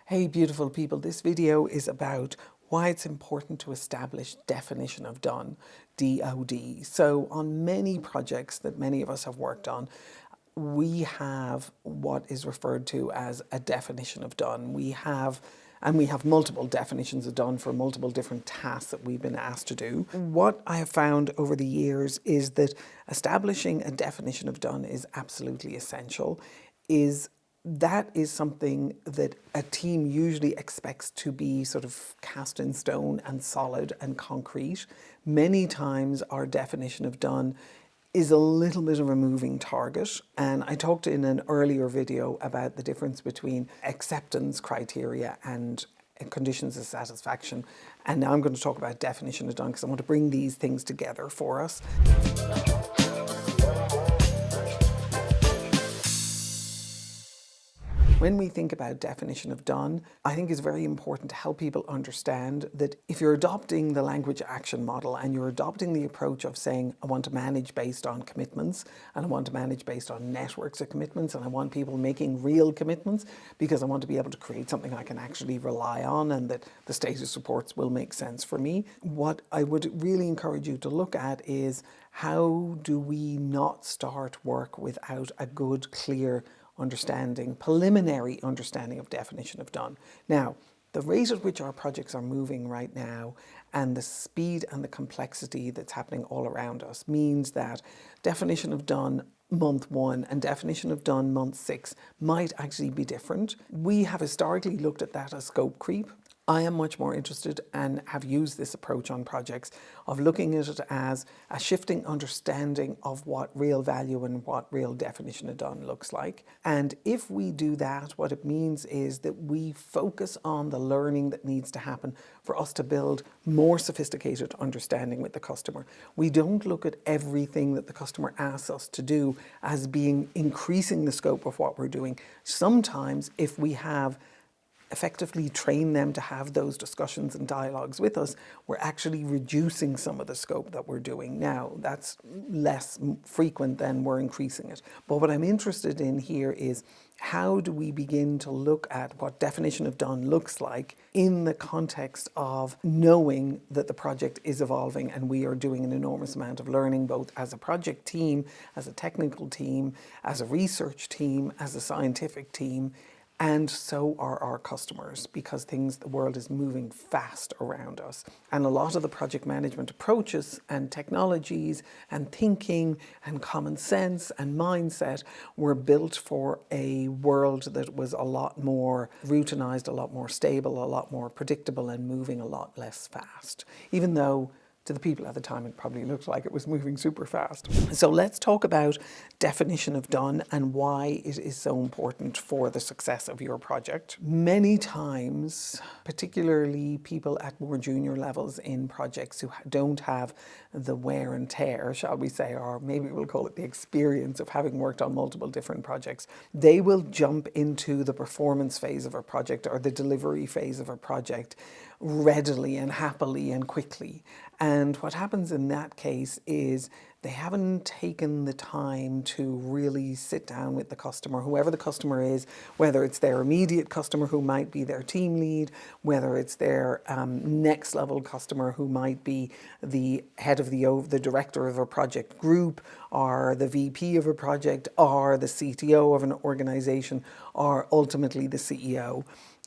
Hey beautiful people, this video is about why it's important to establish definition of done, DoD. So on many projects that many of us have worked on, we have what is referred to as a definition of done. We have multiple definitions of done for multiple different tasks that we've been asked to do. What I have found over the years is that establishing a definition of done is absolutely essential. That is something that a team usually expects to be sort of cast in stone and solid and concrete. Many times our definition of done is a little bit of a moving target, and I talked in an earlier video about the difference between acceptance criteria and conditions of satisfaction, and now I'm going to talk about definition of done because I want to bring these things together for us. When we think about definition of done, I think it's very important to help people understand that if you're adopting the language action model and you're adopting the approach of saying, I want to manage based on commitments, and I want to manage based on networks of commitments, and I want people making real commitments because I want to be able to create something I can actually rely on and that the status reports will make sense for me. What I would really encourage you to look at is, how do we not start work without a good, clear understanding, preliminary understanding of definition of done. Now, the rate at which our projects are moving right now and the speed and the complexity that's happening all around us means that definition of done month 1 and definition of done month 6 might actually be different. We have historically looked at that as scope creep. I am much more interested and have used this approach on projects of looking at it as a shifting understanding of what real value and what real definition of done looks like. And if we do that, what it means is that we focus on the learning that needs to happen for us to build more sophisticated understanding with the customer. We don't look at everything that the customer asks us to do as being increasing the scope of what we're doing. Sometimes if we have effectively train them to have those discussions and dialogues with us, we're actually reducing some of the scope that we're doing. Now, that's less frequent than we're increasing it. But what I'm interested in here is, how do we begin to look at what definition of done looks like in the context of knowing that the project is evolving and we are doing an enormous amount of learning, both as a project team, as a technical team, as a research team, as a scientific team, and so are our customers, because the world is moving fast around us. And a lot of the project management approaches and technologies and thinking and common sense and mindset were built for a world that was a lot more routinized, a lot more stable, a lot more predictable, and moving a lot less fast. Even though to the people at the time, it probably looked like it was moving super fast. So let's talk about definition of done and why it is so important for the success of your project. Many times, particularly people at more junior levels in projects who don't have the wear and tear, shall we say, or maybe we'll call it the experience of having worked on multiple different projects, they will jump into the performance phase of a project or the delivery phase of a project readily and happily and quickly. And what happens in that case is they haven't taken the time to really sit down with the customer, whoever the customer is, whether it's their immediate customer who might be their team lead, whether it's their next level customer who might be the head of the director of a project group, or the VP of a project, or the CTO of an organization, or ultimately the CEO.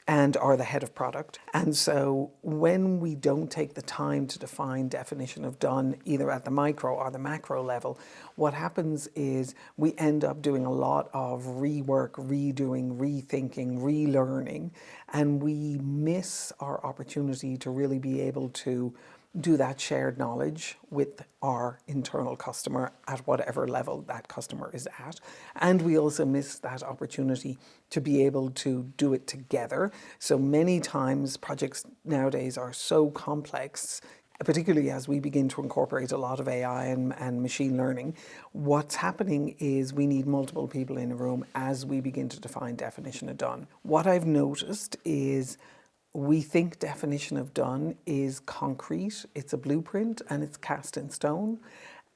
And are the head of product. And so when we don't take the time to define definition of done, either at the micro or the macro level, what happens is we end up doing a lot of rework, redoing, rethinking, relearning, and we miss our opportunity to really be able to do that shared knowledge with our internal customer at whatever level that customer is at. And we also miss that opportunity to be able to do it together. So many times projects nowadays are so complex, particularly as we begin to incorporate a lot of AI and machine learning. What's happening is we need multiple people in a room as we begin to define definition of done. What I've noticed is we think definition of done is concrete, it's a blueprint, and it's cast in stone.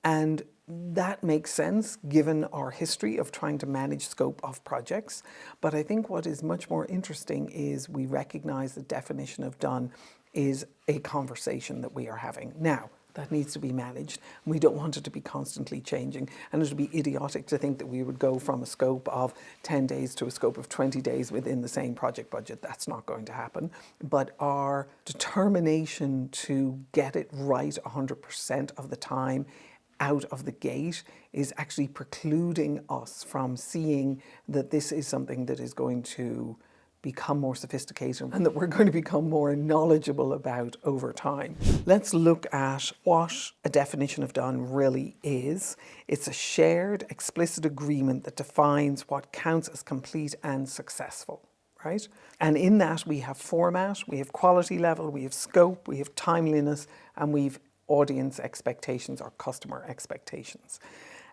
And That makes sense given our history of trying to manage scope of projects. But I think what is much more interesting is we recognize the definition of done is a conversation that we are having. Now, that needs to be managed. We don't want it to be constantly changing. And it would be idiotic to think that we would go from a scope of 10 days to a scope of 20 days within the same project budget. That's not going to happen. But our determination to get it right 100% of the time out of the gate is actually precluding us from seeing that this is something that is going to become more sophisticated and that we're going to become more knowledgeable about over time. Let's look at what a definition of done really is. It's a shared, explicit agreement that defines what counts as complete and successful, right? And in that we have format, we have quality level, we have scope, we have timeliness, and we've audience expectations or customer expectations.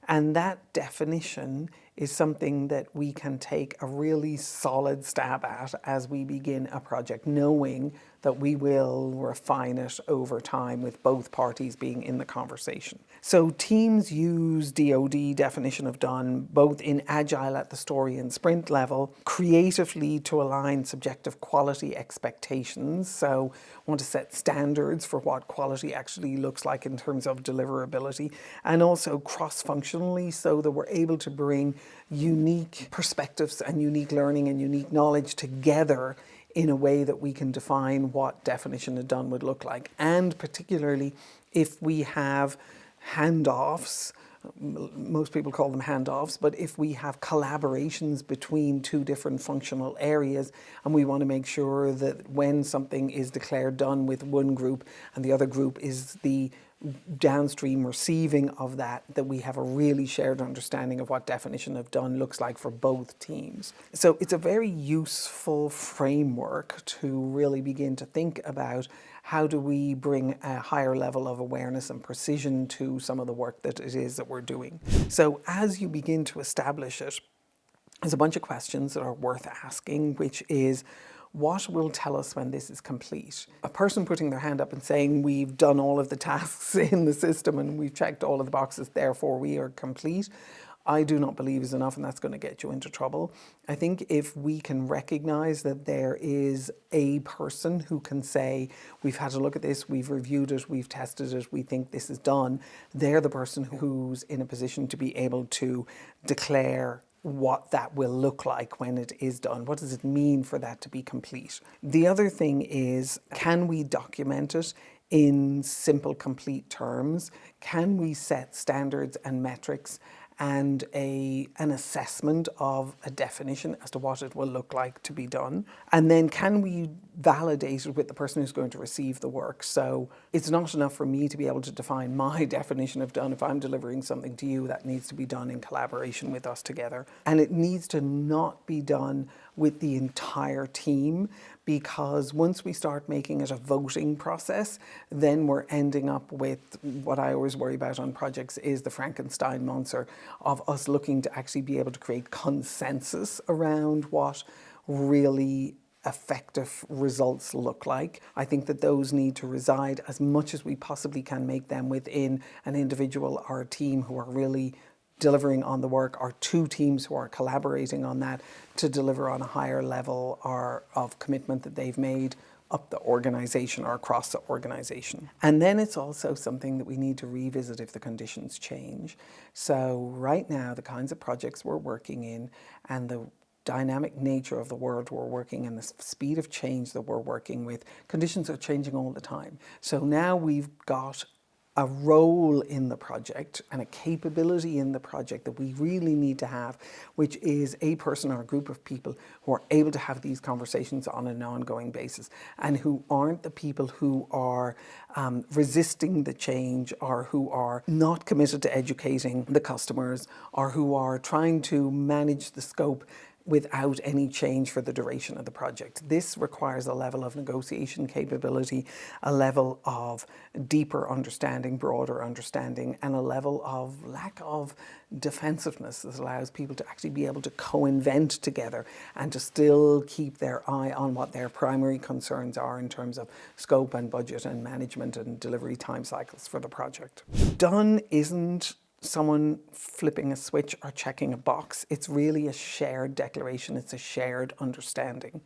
And that definition is something that we can take a really solid stab at as we begin a project, knowing that we will refine it over time with both parties being in the conversation. So Teams Use DoD definition of done, both in agile at the story and sprint level, creatively to align subjective quality expectations. So want to set standards for what quality actually looks like in terms of deliverability, and also cross-functionally so that we're able to bring unique perspectives and unique learning and unique knowledge together in a way that we can define what definition of done would look like. And particularly if we have handoffs, most people call them handoffs, but if we have collaborations between two different functional areas and we want to make sure that when something is declared done with one group and the other group is the downstream receiving of that, that we have a really shared understanding of what definition of done looks like for both teams. So it's a very useful framework to really begin to think about how do we bring a higher level of awareness and precision to some of the work that it is that we're doing. So as you begin to establish it, there's a bunch of questions that are worth asking, which is, what will tell us when this is complete? A person putting their hand up and saying, we've done all of the tasks in the system and we've checked all of the boxes, therefore we are complete, I do not believe is enough, and that's going to get you into trouble. I think if we can recognize that there is a person who can say, we've had a look at this, we've reviewed it, we've tested it, we think this is done, they're the person who's in a position to be able to declare what that will look like when it is done. What does it mean for that to be complete? The other thing is, can we document it in simple, complete terms? Can we set standards and metrics and an assessment of a definition as to what it will look like to be done? And then can we validate it with the person who's going to receive the work? So it's not enough for me to be able to define my definition of done. If I'm delivering something to you, that needs to be done in collaboration with us together. And it needs to not be done with the entire team, because once we start making it a voting process, then we're ending up with what I always worry about on projects is the Frankenstein monster of us looking to actually be able to create consensus around what really effective results look like. I think that those need to reside as much as we possibly can make them within an individual or a team who are really delivering on the work, or two teams who are collaborating on that to deliver on a higher level or of commitment that they've made up the organization or across the organization. And then it's also something that we need to revisit if the conditions change. So right now, the kinds of projects we're working in and the dynamic nature of the world we're working in, the speed of change that we're working with, conditions are changing all the time. So now we've got a role in the project and a capability in the project that we really need to have, which is a person or a group of people who are able to have these conversations on an ongoing basis and who aren't the people who are resisting the change or who are not committed to educating the customers or who are trying to manage the scope without any change for the duration of the project. This requires a level of negotiation capability, a level of deeper understanding, broader understanding, and a level of lack of defensiveness that allows people to actually be able to co-invent together and to still keep their eye on what their primary concerns are in terms of scope and budget and management and delivery time cycles for the project. Done isn't someone flipping a switch or checking a box. It's really a shared declaration. It's a shared understanding.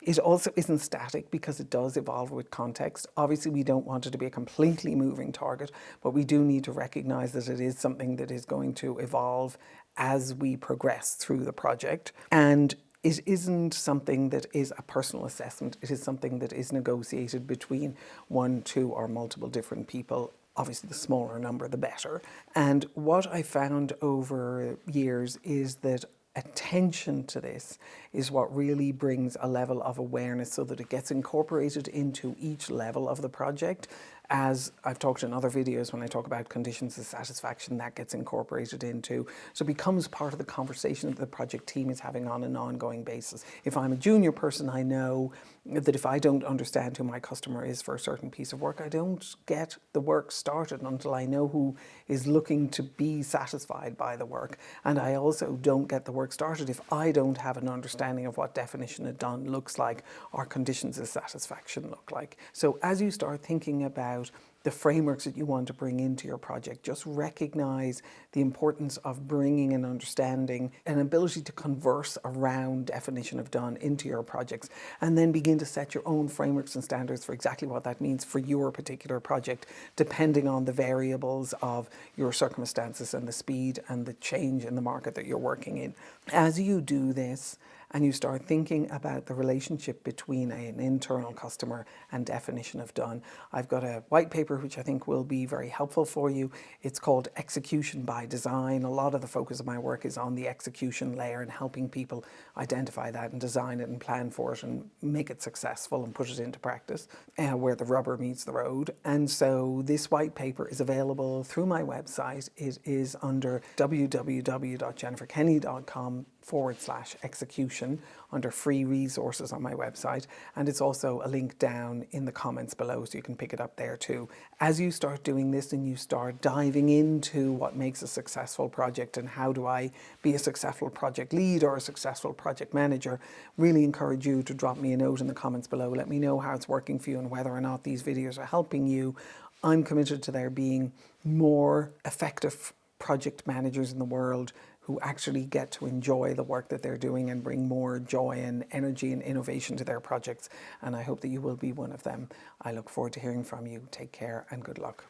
It also isn't static because it does evolve with context. Obviously, we don't want it to be a completely moving target, but we do need to recognize that it is something that is going to evolve as we progress through the project. And it isn't something that is a personal assessment. It is something that is negotiated between one, two, or multiple different people. Obviously, the smaller number, the better. And what I found over years is that attention to this is what really brings a level of awareness so that it gets incorporated into each level of the project. As I've talked in other videos, when I talk about conditions of satisfaction, that gets incorporated into. So it becomes part of the conversation that the project team is having on an ongoing basis. If I'm a junior person, I know that if I don't understand who my customer is for a certain piece of work, I don't get the work started until I know who is looking to be satisfied by the work. And I also don't get the work started if I don't have an understanding of what definition of done looks like or conditions of satisfaction look like. So as you start thinking about the frameworks that you want to bring into your project, just recognize the importance of bringing an understanding, an ability to converse around definition of done into your projects, and then begin to set your own frameworks and standards for exactly what that means for your particular project, depending on the variables of your circumstances and the speed and the change in the market that you're working in. As you do this, and you start thinking about the relationship between an internal customer and definition of done, I've got a white paper which I think will be very helpful for you. It's called Execution by Design. A lot of the focus of my work is on the execution layer and helping people identify that and design it and plan for it and make it successful and put it into practice where the rubber meets the road. And so this white paper is available through my website. It is under www.jenniferkenny.com/execution under free resources on my website, and it's also a link down in the comments below so you can pick it up there too. As you start doing this and you start diving into what makes a successful project and how do I be a successful project lead or a successful project manager, really encourage you to drop me a note in the comments below. Let me know how it's working for you and whether or not these videos are helping you. I'm committed to there being more effective project managers in the world who actually get to enjoy the work that they're doing and bring more joy and energy and innovation to their projects. And I hope that you will be one of them. I look forward to hearing from you. Take care and good luck.